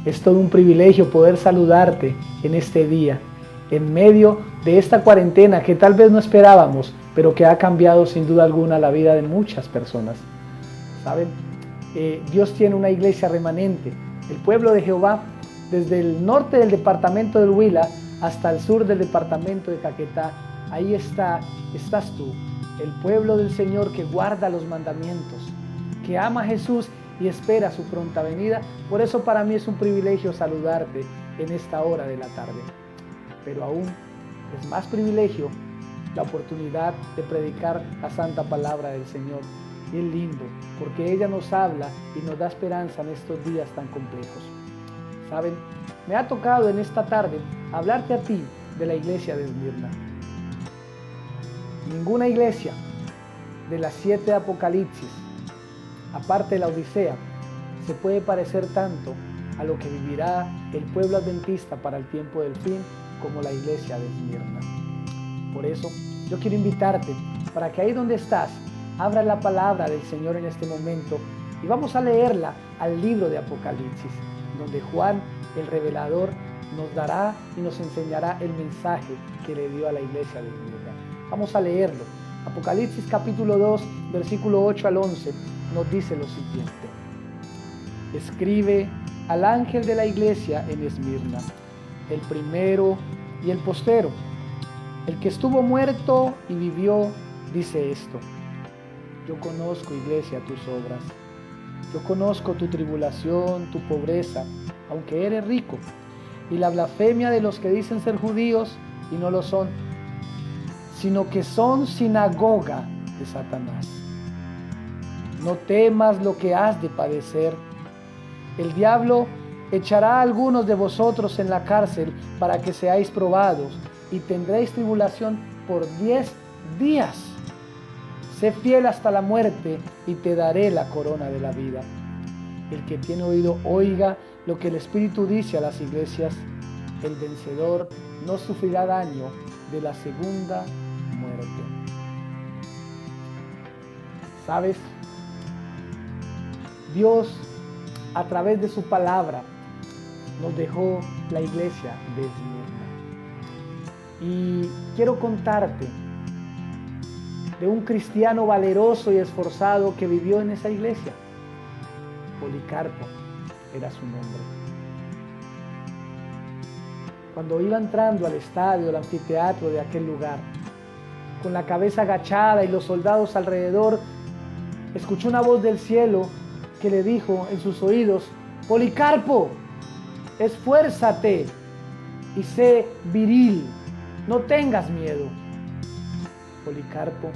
Es todo un privilegio poder saludarte en este día, en medio de esta cuarentena que tal vez no esperábamos, pero que ha cambiado sin duda alguna la vida de muchas personas. ¿Saben? Dios tiene una iglesia remanente, el pueblo de Jehová, desde el norte del departamento del Huila hasta el sur del departamento de Caquetá. Ahí estás tú, el pueblo del Señor que guarda los mandamientos, que ama a Jesús y espera su pronta venida. Por eso para mí es un privilegio saludarte en esta hora de la tarde. Pero aún es más privilegio la oportunidad de predicar la santa palabra del Señor. Y es lindo, porque ella nos habla y nos da esperanza en estos días tan complejos. ¿Saben? Me ha tocado en esta tarde hablarte a ti de la iglesia de Esmirna. Ninguna iglesia de las 7 de Apocalipsis, aparte de la Odisea, se puede parecer tanto a lo que vivirá el pueblo adventista para el tiempo del fin como la iglesia de Esmirna. Por eso, yo quiero invitarte para que ahí donde estás, abras la palabra del Señor en este momento y vamos a leerla al libro de Apocalipsis, donde Juan, el revelador, nos dará y nos enseñará el mensaje que le dio a la iglesia de Esmirna. Vamos a leerlo. Apocalipsis capítulo 2, versículo 8 al 11, nos dice lo siguiente. Escribe al ángel de la iglesia en Esmirna, el primero y el postero, el que estuvo muerto y vivió, dice esto. Yo conozco, iglesia, tus obras. Yo conozco tu tribulación, tu pobreza, aunque eres rico, y la blasfemia de los que dicen ser judíos y no lo son, sino que son sinagoga de Satanás. No temas lo que has de padecer. El diablo echará a algunos de vosotros en la cárcel para que seáis probados y tendréis tribulación por 10 días. Sé fiel hasta la muerte y te daré la corona de la vida. El que tiene oído, oiga lo que el Espíritu dice a las iglesias. El vencedor no sufrirá daño de la segunda muerte. ¿Sabes? Dios, a través de su palabra, nos dejó la iglesia de Esmirna. Y quiero contarte de un cristiano valeroso y esforzado que vivió en esa iglesia. Policarpo era su nombre. Cuando iba entrando al estadio, al anfiteatro de aquel lugar, con la cabeza agachada y los soldados alrededor, escuchó una voz del cielo que le dijo en sus oídos: Policarpo, esfuérzate y sé viril, no tengas miedo. Policarpo,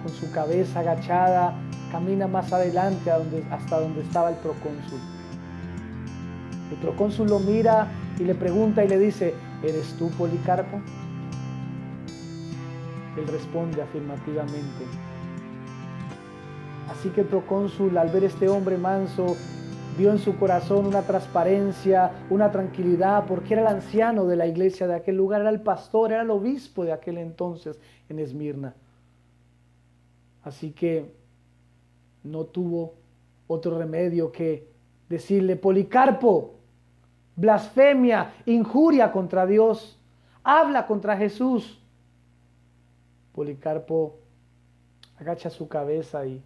con su cabeza agachada, camina más adelante hasta donde estaba el procónsul. El procónsul lo mira y le pregunta y le dice: ¿eres tú, Policarpo? Él responde afirmativamente. Así que el procónsul, al ver este hombre manso, vio en su corazón una transparencia, una tranquilidad, porque era el anciano de la iglesia de aquel lugar, era el pastor, era el obispo de aquel entonces en Esmirna. Así que no tuvo otro remedio que decirle: Policarpo, blasfemia, injuria contra Dios, habla contra Jesús. Policarpo agacha su cabeza y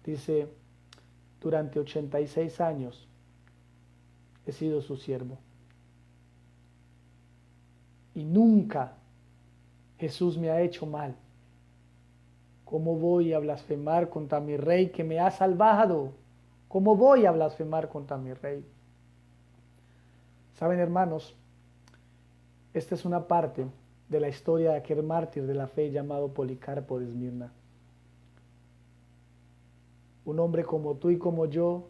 dice: durante 86 años he sido su siervo y nunca Jesús me ha hecho mal. ¿Cómo voy a blasfemar contra mi rey que me ha salvado? ¿Cómo voy a blasfemar contra mi rey? Saben, hermanos, esta es una parte de la historia de aquel mártir de la fe llamado Policarpo de Esmirna. Un hombre como tú y como yo,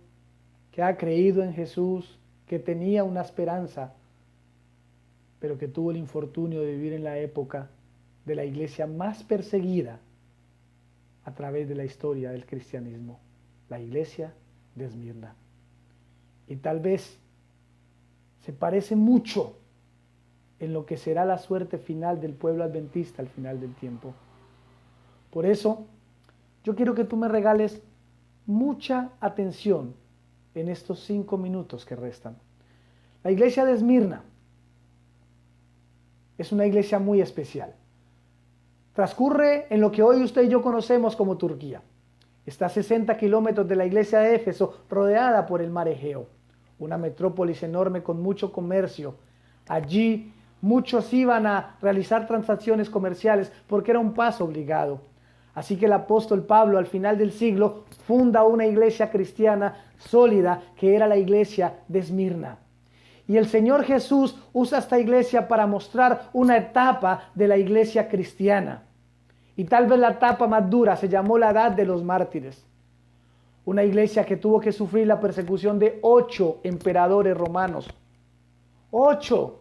que ha creído en Jesús, que tenía una esperanza, pero que tuvo el infortunio de vivir en la época de la iglesia más perseguida a través de la historia del cristianismo, la iglesia de Esmirna. Y tal vez se parece mucho en lo que será la suerte final del pueblo adventista al final del tiempo. Por eso, yo quiero que tú me regales mucha atención en estos 5 minutos que restan. La iglesia de Esmirna es una iglesia muy especial. Transcurre en lo que hoy usted y yo conocemos como Turquía. Está a 60 kilómetros de la iglesia de Éfeso, rodeada por el mar Egeo, una metrópolis enorme con mucho comercio. Allí muchos iban a realizar transacciones comerciales porque era un paso obligado. Así que el apóstol Pablo, al final del siglo, funda una iglesia cristiana sólida, que era la iglesia de Esmirna. Y el Señor Jesús usa esta iglesia para mostrar una etapa de la iglesia cristiana. Y tal vez la etapa más dura se llamó la Edad de los Mártires. Una iglesia que tuvo que sufrir la persecución de 8 emperadores romanos. 8.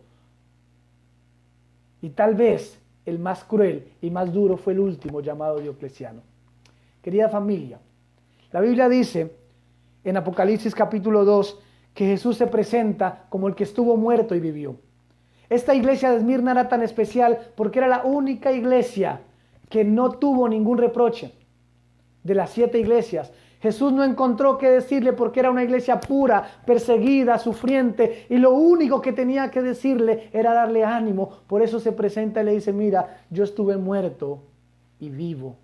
Y tal vez el más cruel y más duro fue el último, llamado Diocleciano. Querida familia, la Biblia dice en Apocalipsis capítulo 2 que Jesús se presenta como el que estuvo muerto y vivió. Esta iglesia de Esmirna era tan especial porque era la única iglesia que no tuvo ningún reproche. De las 7 iglesias, Jesús no encontró qué decirle porque era una iglesia pura, perseguida, sufriente, y lo único que tenía que decirle era darle ánimo. Por eso se presenta y le dice: mira, yo estuve muerto y vivo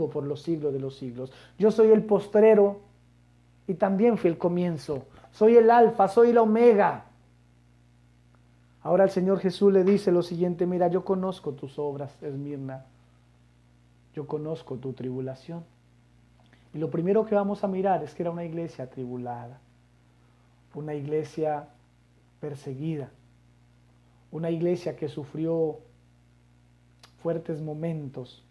por los siglos de los siglos. Yo soy el postrero y también fui el comienzo. Soy el alfa, soy el omega. Ahora el Señor Jesús le dice lo siguiente: mira, yo conozco tus obras, Esmirna. Yo conozco tu tribulación. Y lo primero que vamos a mirar es que era una iglesia atribulada, una iglesia perseguida, una iglesia que sufrió fuertes momentos.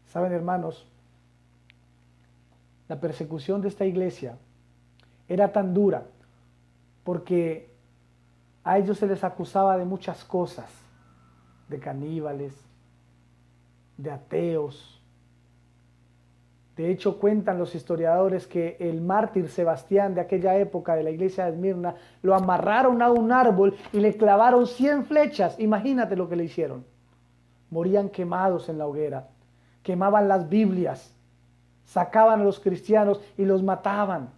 Saben, hermanos, la persecución de esta iglesia era tan dura porque a ellos se les acusaba de muchas cosas, de caníbales, de ateos. De hecho, cuentan los historiadores que el mártir Sebastián de aquella época de la iglesia de Esmirna lo amarraron a un árbol y le clavaron 100 flechas. Imagínate lo que le hicieron. Morían quemados en la hoguera, quemaban las Biblias, sacaban a los cristianos y los mataban.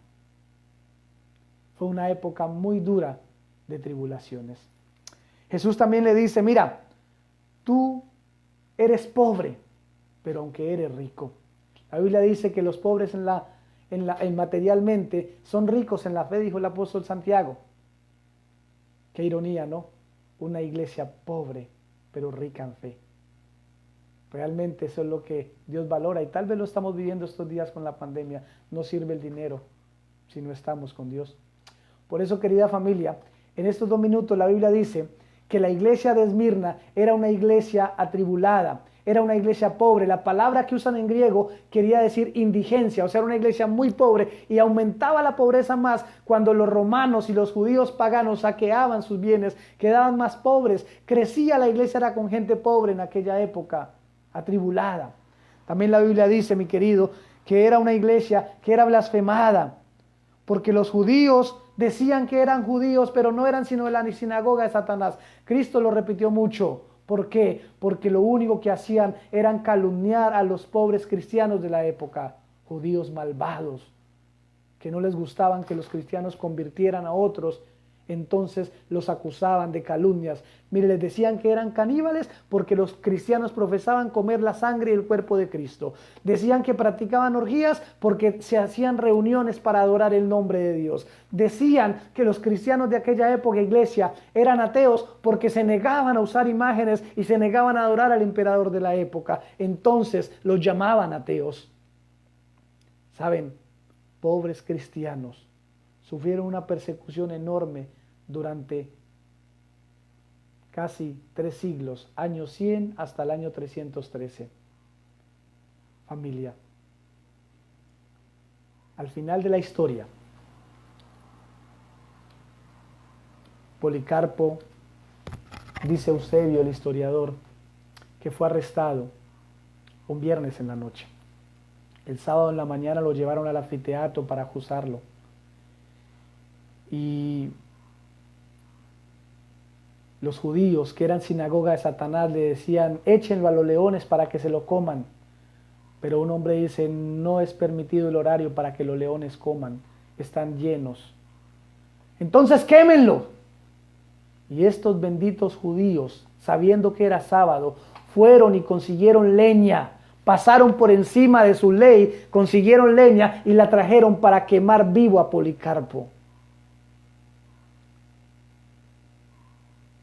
Fue una época muy dura de tribulaciones. Jesús también le dice: mira, tú eres pobre, pero aunque eres rico. La Biblia dice que los pobres materialmente son ricos en la fe, dijo el apóstol Santiago. Qué ironía, ¿no? Una iglesia pobre, pero rica en fe. Realmente eso es lo que Dios valora, y tal vez lo estamos viviendo estos días con la pandemia. No sirve el dinero si no estamos con Dios. Por eso, querida familia, en estos 2 minutos la Biblia dice que la iglesia de Esmirna era una iglesia atribulada, era una iglesia pobre. La palabra que usan en griego quería decir indigencia, o sea, era una iglesia muy pobre, y aumentaba la pobreza más cuando los romanos y los judíos paganos saqueaban sus bienes, quedaban más pobres. Crecía la iglesia, era con gente pobre en aquella época, atribulada. También la Biblia dice, mi querido, que era una iglesia que era blasfemada, porque los judíos decían que eran judíos, pero no eran sino de la sinagoga de Satanás. Cristo lo repitió mucho. ¿Por qué? Porque lo único que hacían era calumniar a los pobres cristianos de la época, judíos malvados, que no les gustaban que los cristianos convirtieran a otros. Entonces los acusaban de calumnias. Mire, les decían que eran caníbales porque los cristianos profesaban comer la sangre y el cuerpo de Cristo. Decían que practicaban orgías porque se hacían reuniones para adorar el nombre de Dios. Decían que los cristianos de aquella época, iglesia, eran ateos porque se negaban a usar imágenes y se negaban a adorar al emperador de la época. Entonces los llamaban ateos. ¿Saben? Pobres cristianos sufrieron una persecución enorme durante casi 3 siglos, año 100 hasta el año 313. Familia, al final de la historia, Policarpo, dice Eusebio, el historiador, que fue arrestado un viernes en la noche. El sábado en la mañana lo llevaron al anfiteatro para acusarlo. Y Los judíos, que eran sinagoga de Satanás, le decían, échenlo a los leones para que se lo coman. Pero un hombre dice, no es permitido el horario para que los leones coman, están llenos. Entonces quémenlo. Y estos benditos judíos, sabiendo que era sábado, fueron y consiguieron leña, pasaron por encima de su ley, consiguieron leña y la trajeron para quemar vivo a Policarpo.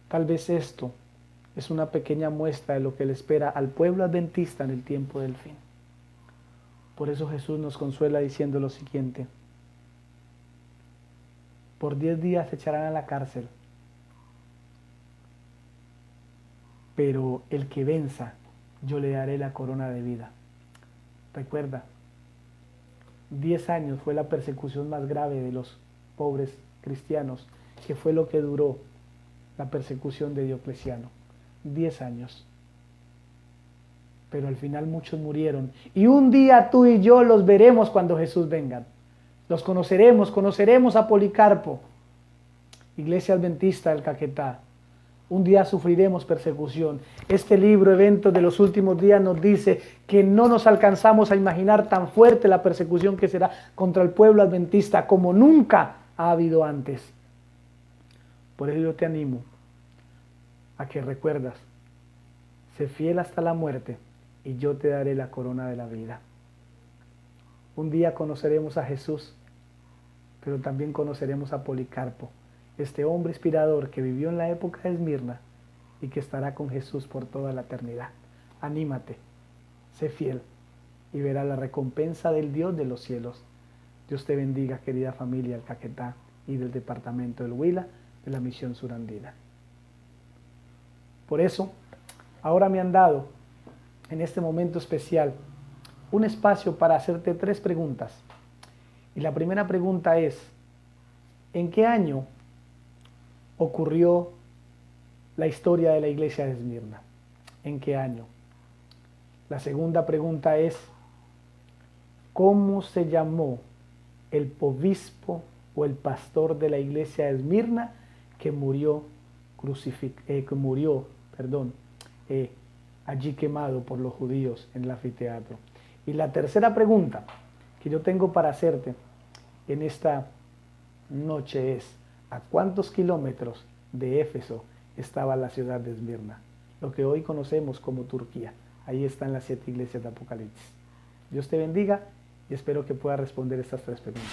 Tal vez esto es una pequeña muestra de lo que le espera al pueblo adventista en el tiempo del fin. Por eso Jesús nos consuela diciendo lo siguiente: por 10 días se echarán a la cárcel, pero el que venza, yo le daré la corona de vida. Recuerda, 10 años fue la persecución más grave de los pobres cristianos, que fue lo que duró la persecución de Diocleciano. 10 años. Pero al final muchos murieron. Y un día tú y yo los veremos cuando Jesús venga. Los conoceremos a Policarpo. Iglesia Adventista del Caquetá. Un día sufriremos persecución. Este libro, Eventos de los Últimos Días, nos dice que no nos alcanzamos a imaginar tan fuerte la persecución que será contra el pueblo adventista como nunca ha habido antes. Por eso yo te animo a que recuerdas, sé fiel hasta la muerte y yo te daré la corona de la vida. Un día conoceremos a Jesús, pero también conoceremos a Policarpo, este hombre inspirador que vivió en la época de Esmirna y que estará con Jesús por toda la eternidad. Anímate, sé fiel y verás la recompensa del Dios de los cielos. Dios te bendiga, querida familia del Caquetá y del departamento del Huila, de la Misión Surandina. Por eso, ahora me han dado, en este momento especial, un espacio para hacerte 3 preguntas. Y la primera pregunta es, ¿en qué año ocurrió la historia de la iglesia de Esmirna? ¿En qué año? La segunda pregunta es, ¿cómo se llamó el obispo o el pastor de la iglesia de Esmirna que murió allí quemado por los judíos en el anfiteatro? Y la tercera pregunta que yo tengo para hacerte en esta noche es, ¿a cuántos kilómetros de Éfeso estaba la ciudad de Esmirna? Lo que hoy conocemos como Turquía. Ahí están las 7 iglesias de Apocalipsis. Dios te bendiga y espero que puedas responder estas 3 preguntas.